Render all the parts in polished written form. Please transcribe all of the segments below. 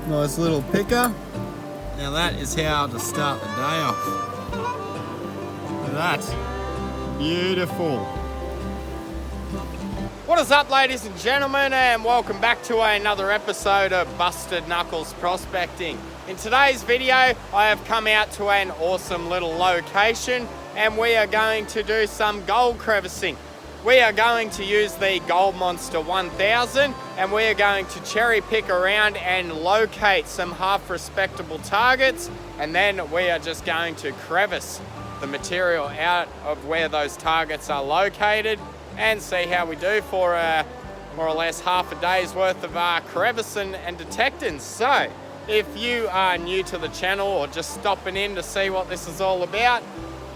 Nice little picker. Now that is how to start the day off. Look at that. Beautiful. What is up, ladies and gentlemen, and welcome back to another episode of Busted Knuckles Prospecting. In today's video, I have come out to an awesome little location and we are going to do some gold crevicing. We are going to use the Gold Monster 1000 and we are going to cherry pick around and locate some half respectable targets, and then we are just going to crevice the material out of where those targets are located and see how we do for more or less half a day's worth of crevicing and detecting. So if you are new to the channel or just stopping in to see what this is all about,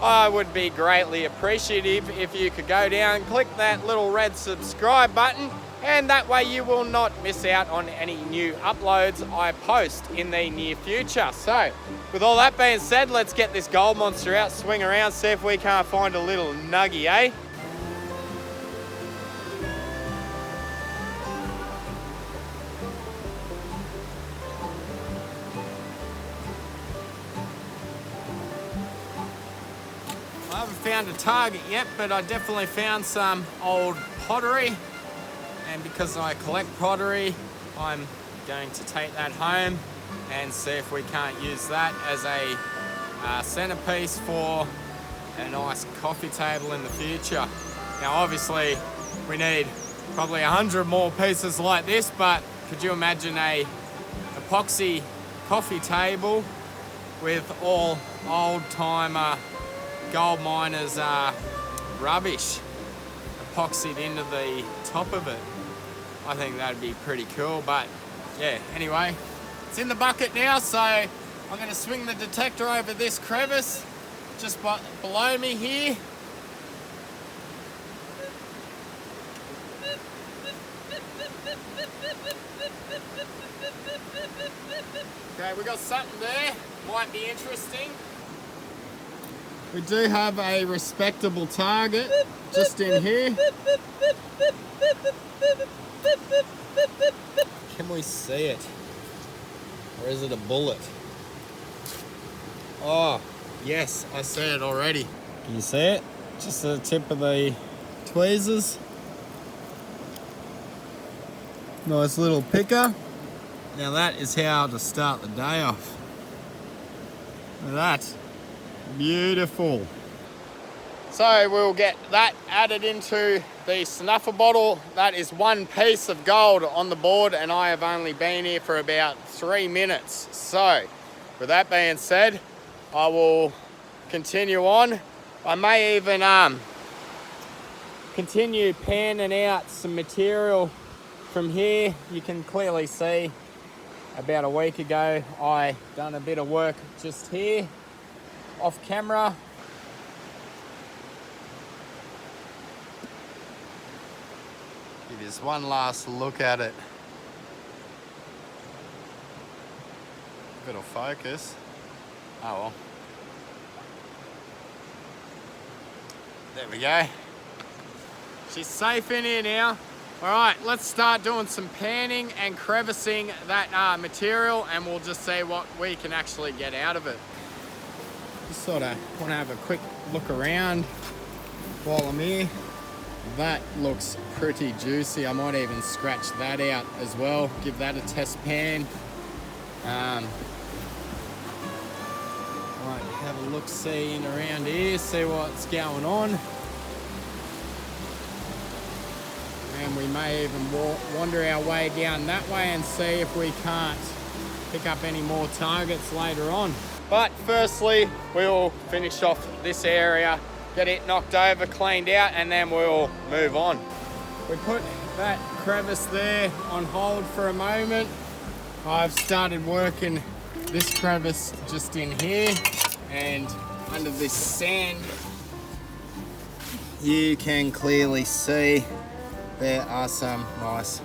I would be greatly appreciative if you could go down, click that little red subscribe button, and that way you will not miss out on any new uploads I post in the near future. So with all that being said, let's get this gold monster out, swing around, see if we can't find a little nuggie, eh? I haven't found a target yet, but I definitely found some old pottery, and because I collect pottery, I'm going to take that home and see if we can't use that as a centerpiece for a nice coffee table in the future. Now obviously we need probably 100 more pieces like this, but could you imagine a epoxy coffee table with all old-timer gold miners rubbish epoxied into the top of it? I think that'd be pretty cool. But yeah, anyway, it's in the bucket now, so I'm going to swing the detector over this crevice just below me here. Okay, we got something there, might be interesting. We do have a respectable target just in here. Can we see it? Or is it a bullet? Oh, yes, I see it already. Can you see it? Just the tip of the tweezers. Nice little picker. Now that is how to start the day off. Look at that. Beautiful. So we'll get that added into the snuffer bottle. That is one piece of gold on the board, and I have only been here for about 3 minutes. So with that being said, I will continue on. I may even continue panning out some material from here. You can clearly see about a week ago I done a bit of work just here off camera. Give us one last look at it. If it'll focus. Oh well. There we go. She's safe in here now. All right, let's start doing some panning and crevicing that material, and we'll just see what we can actually get out of it. Just sort of want to have a quick look around while I'm here. That looks pretty juicy. I might even scratch that out as well, give that a test pan. Might have a look-see in around here, see what's going on. And we may even wander our way down that way and see if we can't pick up any more targets later on. But firstly, we'll finish off this area, get it knocked over, cleaned out, and then we'll move on. We put that crevice there on hold for a moment. I've started working this crevice just in here, and under this sand, you can clearly see there are some nice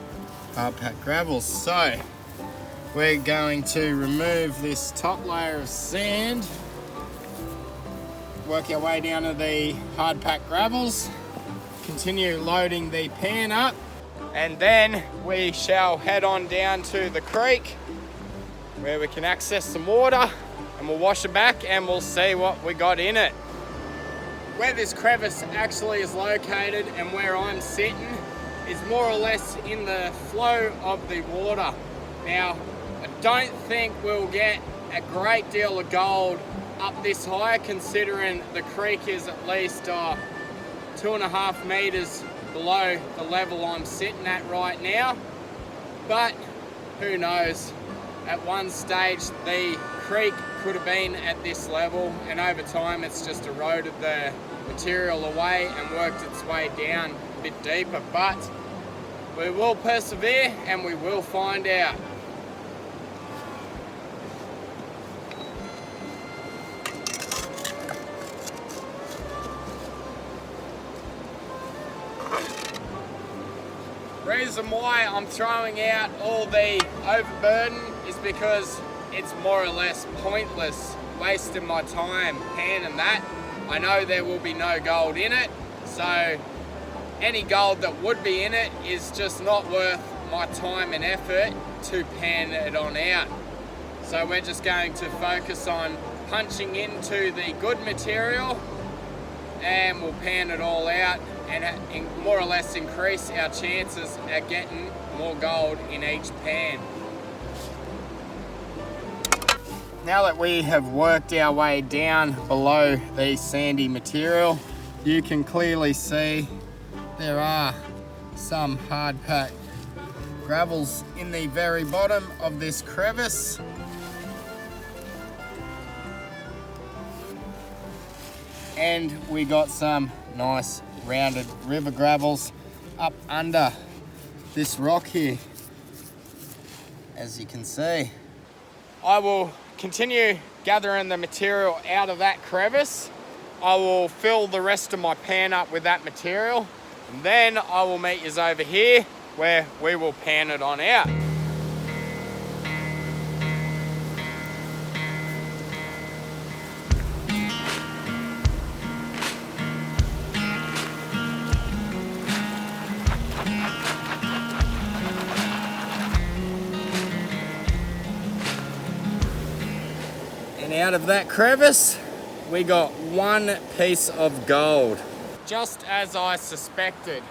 hard packed gravels. So we're going to remove this top layer of sand, work our way down to the hard packed gravels, continue loading the pan up, and then we shall head on down to the creek where we can access some water, and we'll wash it back and we'll see what we got in it. Where this crevice actually is located and where I'm sitting is more or less in the flow of the water. Now, I don't think we'll get a great deal of gold up this high, considering the creek is at least 2.5 meters below the level I'm sitting at right now. But who knows? At one stage the creek could have been at this level, and over time it's just eroded the material away and worked its way down a bit deeper. But we will persevere and we will find out. Reason why I'm throwing out all the overburden is because it's more or less pointless wasting my time panning that. I know there will be no gold in it, so any gold that would be in it is just not worth my time and effort to pan it on out. So we're just going to focus on punching into the good material, and we'll pan it all out and more or less increase our chances at getting more gold in each pan. Now that we have worked our way down below the sandy material, you can clearly see there are some hard packed gravels in the very bottom of this crevice. And we got some nice rounded river gravels up under this rock here, as you can see. I will continue gathering the material out of that crevice. I will fill the rest of my pan up with that material, and then I will meet you over here where we will pan it on out. And out of that crevice, we got one piece of gold. Just as I suspected,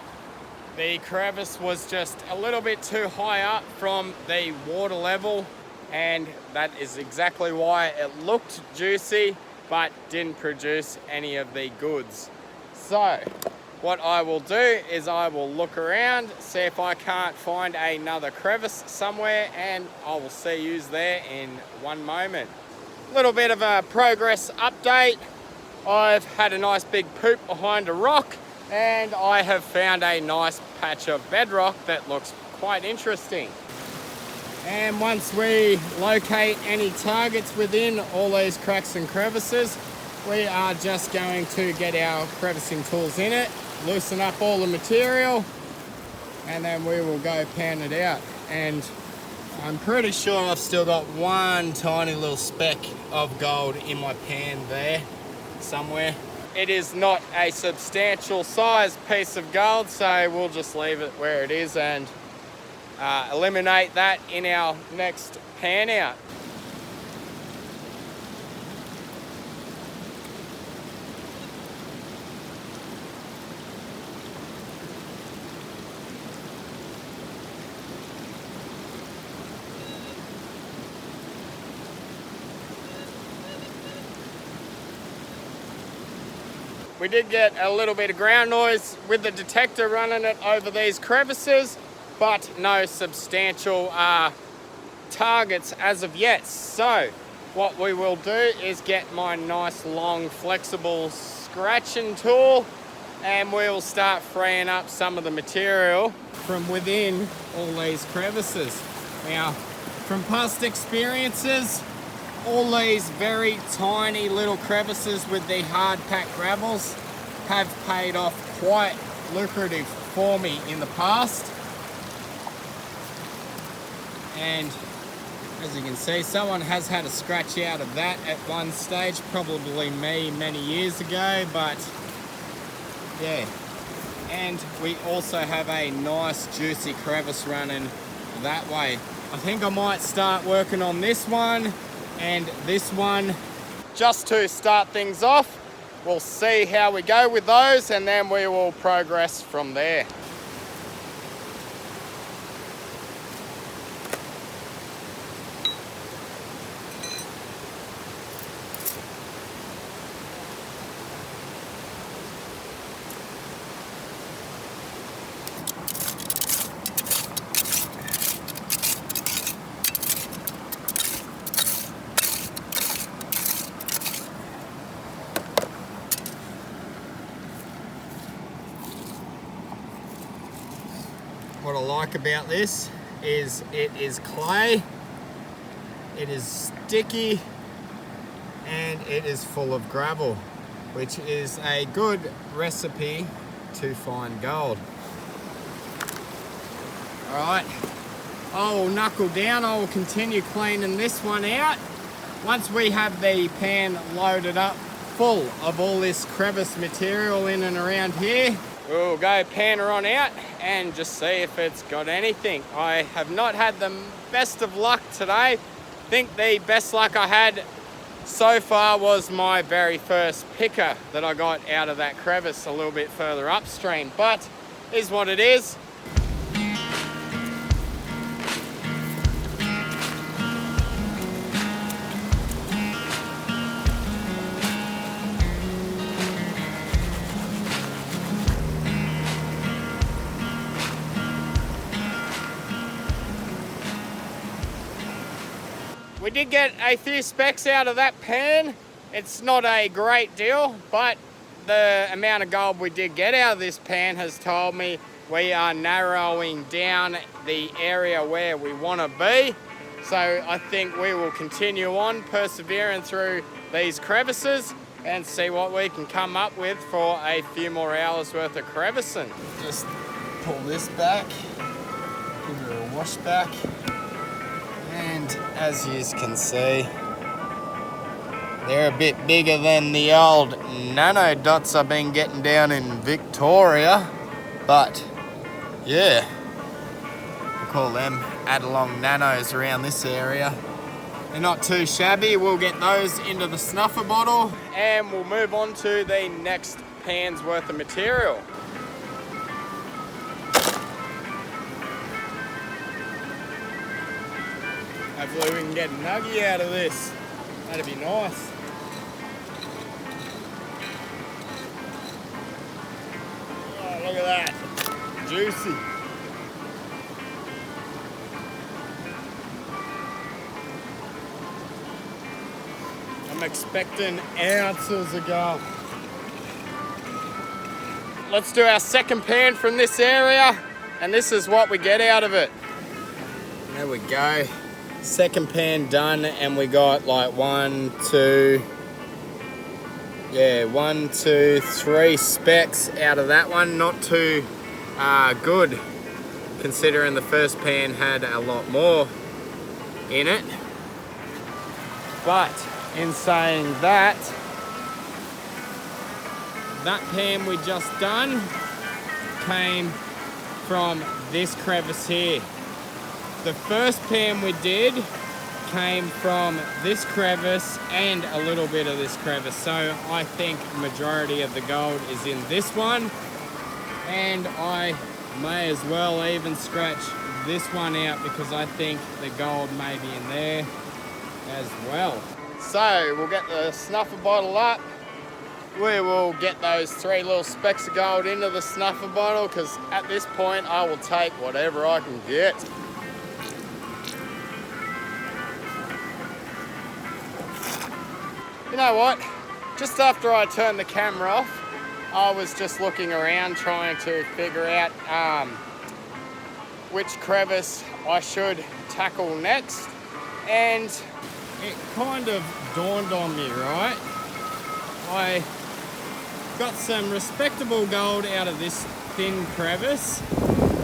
the crevice was just a little bit too high up from the water level, and that is exactly why it looked juicy but didn't produce any of the goods. So what I will do is I will look around, see if I can't find another crevice somewhere, and I will see you there in one moment. Little bit of a progress update. I've had a nice big poop behind a rock, and I have found a nice patch of bedrock that looks quite interesting. And once we locate any targets within all these cracks and crevices, we are just going to get our crevicing tools in it, loosen up all the material, and then we will go pan it out. And I'm pretty sure I've still got one tiny little speck of gold in my pan there somewhere. It is not a substantial size piece of gold, so we'll just leave it where it is and eliminate that in our next pan out. We did get a little bit of ground noise with the detector running it over these crevices, but no substantial targets as of yet. So what we will do is get my nice long flexible scratching tool, and we'll start freeing up some of the material from within all these crevices. Now, from past experiences, all these very tiny little crevices with the hard packed gravels have paid off quite lucrative for me in the past. And As you can see, someone has had a scratch out of that at one stage, probably me many years ago, but yeah. And we also have a nice juicy crevice running that way. I think I might start working on this one and this one just to start things off. We'll see how we go with those and then we will progress from there. What I like about this is it is clay, it is sticky, and it is full of gravel, which is a good recipe to find gold. All right, I will knuckle down, I will continue cleaning this one out. Once we have the pan loaded up full of all this crevice material in and around here, we'll go pan her on out and just see if it's got anything. I have not had the best of luck today. I think the best luck I had so far was my very first picker that I got out of that crevice a little bit further upstream, but is what it is. We did get a few specks out of that pan. It's not a great deal, but the amount of gold we did get out of this pan has told me we are narrowing down the area where we want to be. So I think we will continue on persevering through these crevices and see what we can come up with for a few more hours worth of crevicing. Just pull this back, give it a wash back. And as you can see, they're a bit bigger than the old nano dots I've been getting down in Victoria. But yeah, we call them add-along nanos around this area. They're not too shabby. We'll get those into the snuffer bottle and we'll move on to the next pan's worth of material. Hopefully we can get a nugget out of this. That'd be nice. Oh, look at that. Juicy. I'm expecting ounces of gold. Let's do our second pan from this area, and this is what we get out of it. There we go. Second pan done, and we got like 1, 2, 3 specks out of that one. Not too good, considering the first pan had a lot more in it. But in saying that, that pan we just done came from this crevice here. The first pan we did came from this crevice and a little bit of this crevice. So I think majority of the gold is in this one. And I may as well even scratch this one out because I think the gold may be in there as well. So we'll get the snuffer bottle up. We will get those 3 little specks of gold into the snuffer bottle because at this point I will take whatever I can get. You know what? Just after I turned the camera off, I was just looking around trying to figure out which crevice I should tackle next. And it kind of dawned on me, right? I got some respectable gold out of this thin crevice,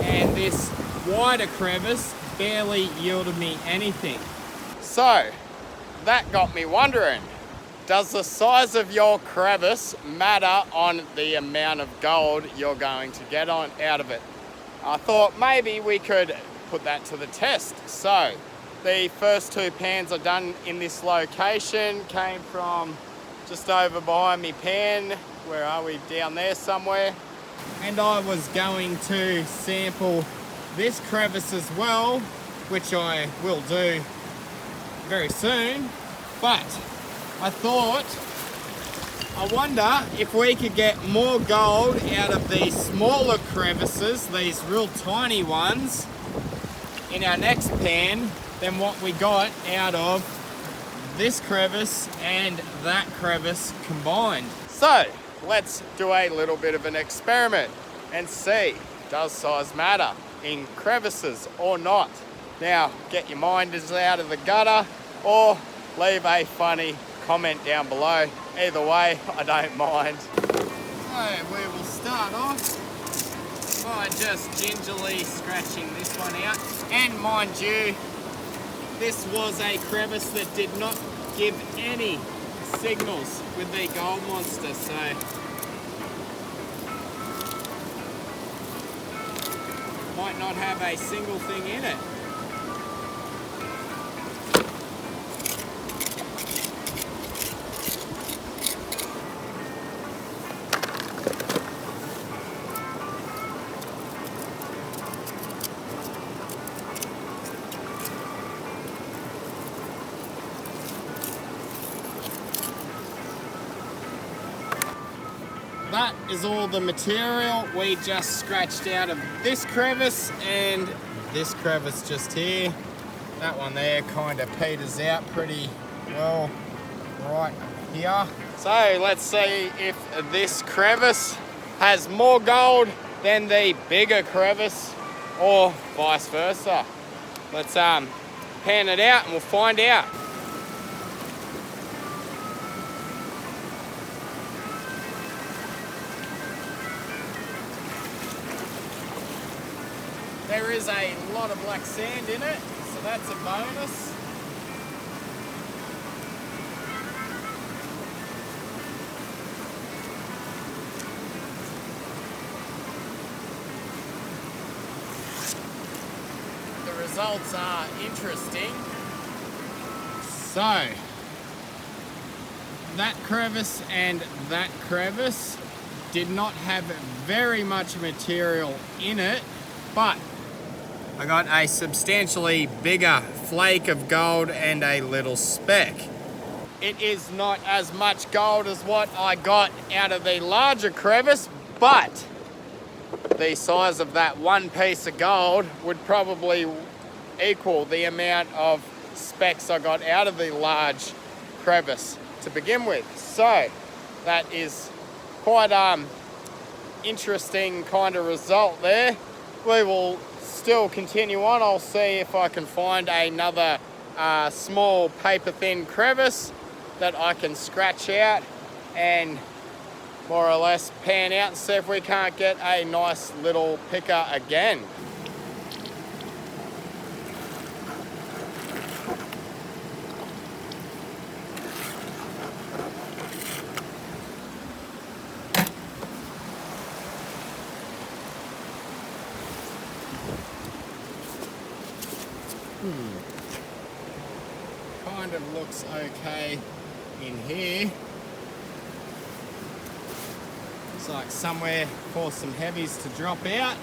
and this wider crevice barely yielded me anything. So that got me wondering, does the size of your crevice matter on the amount of gold you're going to get out of it? I thought maybe we could put that to the test. So the first 2 pans are done in this location, came from just over behind me pan. Where are we? Down there somewhere. And I was going to sample this crevice as well, which I will do very soon. But I thought, I wonder if we could get more gold out of these smaller crevices, these real tiny ones, in our next pan than what we got out of this crevice and that crevice combined. So let's do a little bit of an experiment and see, does size matter in crevices or not? Now, get your minders out of the gutter or leave a funny comment down below. Either way, I don't mind. So we will start off by just gingerly scratching this one out. And mind you, this was a crevice that did not give any signals with the gold monster, so might not have a single thing in it. That is all the material we just scratched out of this crevice and this crevice just here. That one there kind of peters out pretty well right here. So let's see if this crevice has more gold than the bigger crevice or vice versa. Let's pan it out and we'll find out. There is a lot of black sand in it, so that's a bonus. The results are interesting. So, that crevice and that crevice did not have very much material in it, but I got a substantially bigger flake of gold and a little speck. It is not as much gold as what I got out of the larger crevice, but the size of that one piece of gold would probably equal the amount of specks I got out of the large crevice to begin with. So that is quite interesting kind of result there. We will still continue on. I'll see if I can find another small paper thin crevice that I can scratch out and more or less pan out and see if we can't get a nice little picker again. Kind of looks okay in here. Looks like somewhere for some heavies to drop out.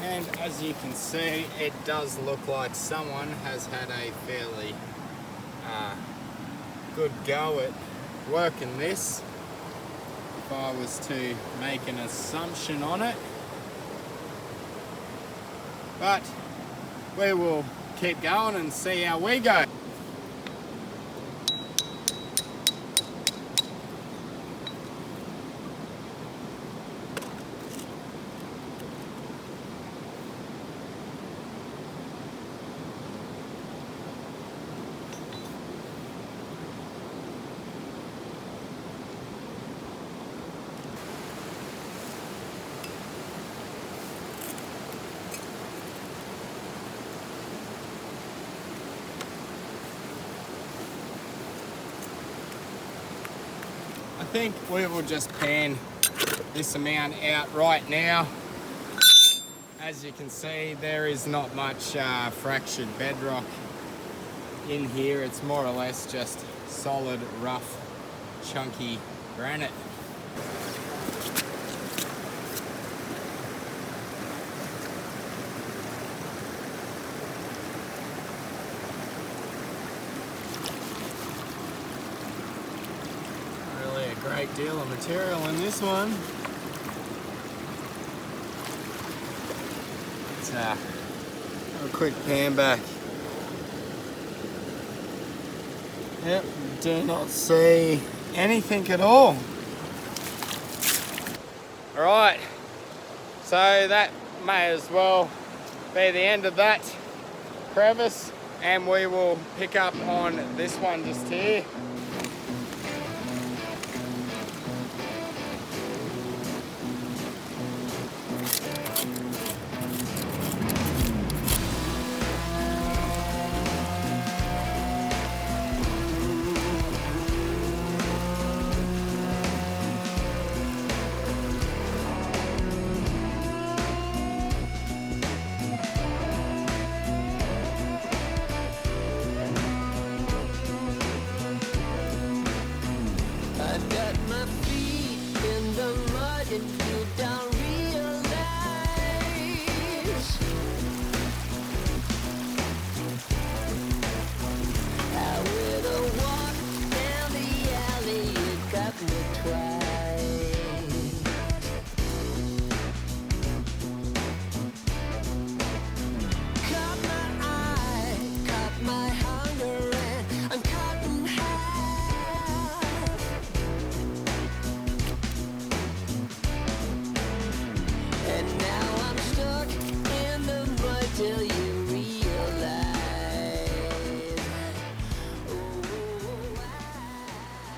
And as you can see, it does look like someone has had a fairly good go at working this. If I was to make an assumption on it. But we will keep going and see how we go. think we will just pan this amount out right now. As you can see, there is not much fractured bedrock in here. It's more or less just solid, rough, chunky granite. Really a great deal of material in this one. Let's have a quick pan back. Yep, do not see anything at all. Alright, so that may as well be the end of that crevice, and we will pick up on this one just here.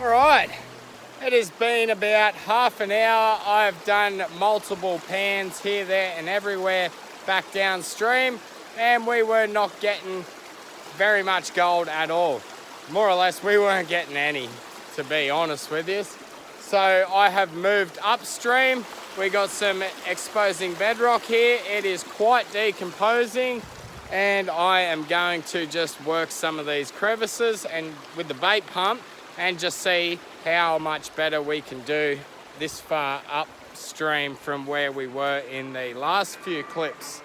Alright, it has been about half an hour. I've done multiple pans here, there and everywhere back downstream, and we were not getting very much gold at all. More or less, we weren't getting any, to be honest with you. So I have moved upstream. We got some exposing bedrock here. It is quite decomposing, and I am going to just work some of these crevices and with the bait pump and just see how much better we can do this far upstream from where we were in the last few clips.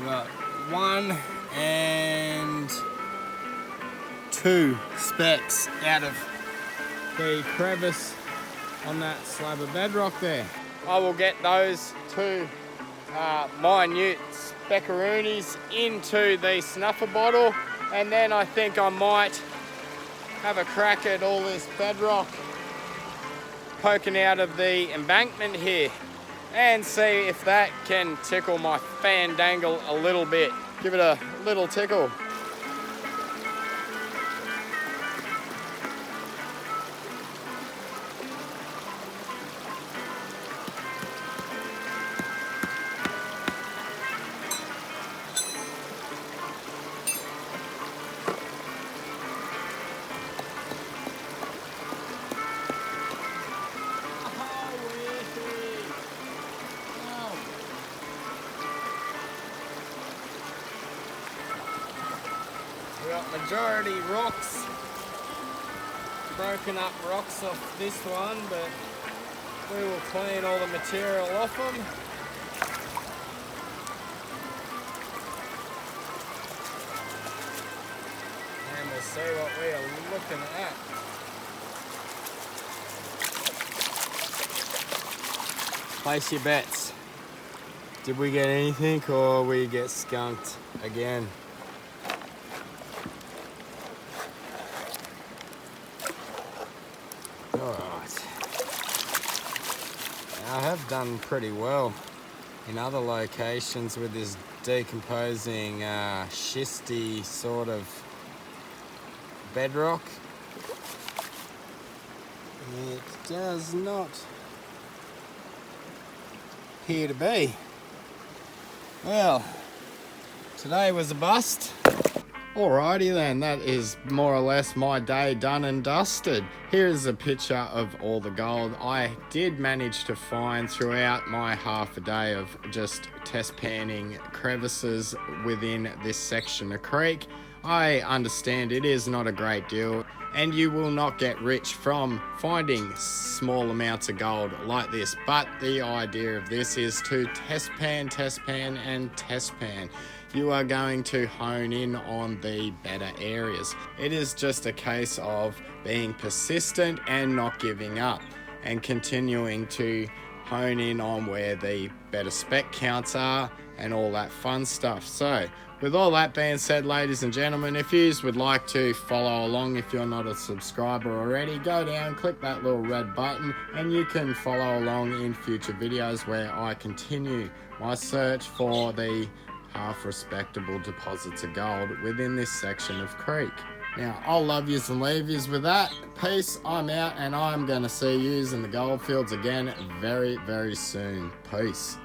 Got 1 and 2 specks out of the crevice on that slab of bedrock there. I will get those 2 minute speckaroonies into the snuffer bottle, and then I think I might have a crack at all this bedrock poking out of the embankment here and see if that can tickle my fandangle a little bit. Give it a little tickle. We got majority rocks broken up rocks off this one, but we will clean all the material off them. And we'll see what we are looking at. Place your bets. Did we get anything or we get skunked again? Alright. I have done pretty well in other locations with this decomposing schisty sort of bedrock. It does not appear to be. Well, today was a bust. Alrighty then, that is more or less my day done and dusted. Here is a picture of all the gold I did manage to find throughout my half a day of just test panning crevices within this section of creek. I understand it is not a great deal, and you will not get rich from finding small amounts of gold like this, but the idea of this is to test pan, and test pan. You are going to hone in on the better areas. It is just a case of being persistent and not giving up, and continuing to hone in on where the better spec counts are and all that fun stuff. So with all that being said, ladies and gentlemen, if you would like to follow along, if you're not a subscriber already, go down, click that little red button, and you can follow along in future videos where I continue my search for the half respectable deposits of gold within this section of creek. Now, I'll love yous and leave yous with that. Peace, I'm out, and I'm going to see yous in the gold fields again very, very soon. Peace.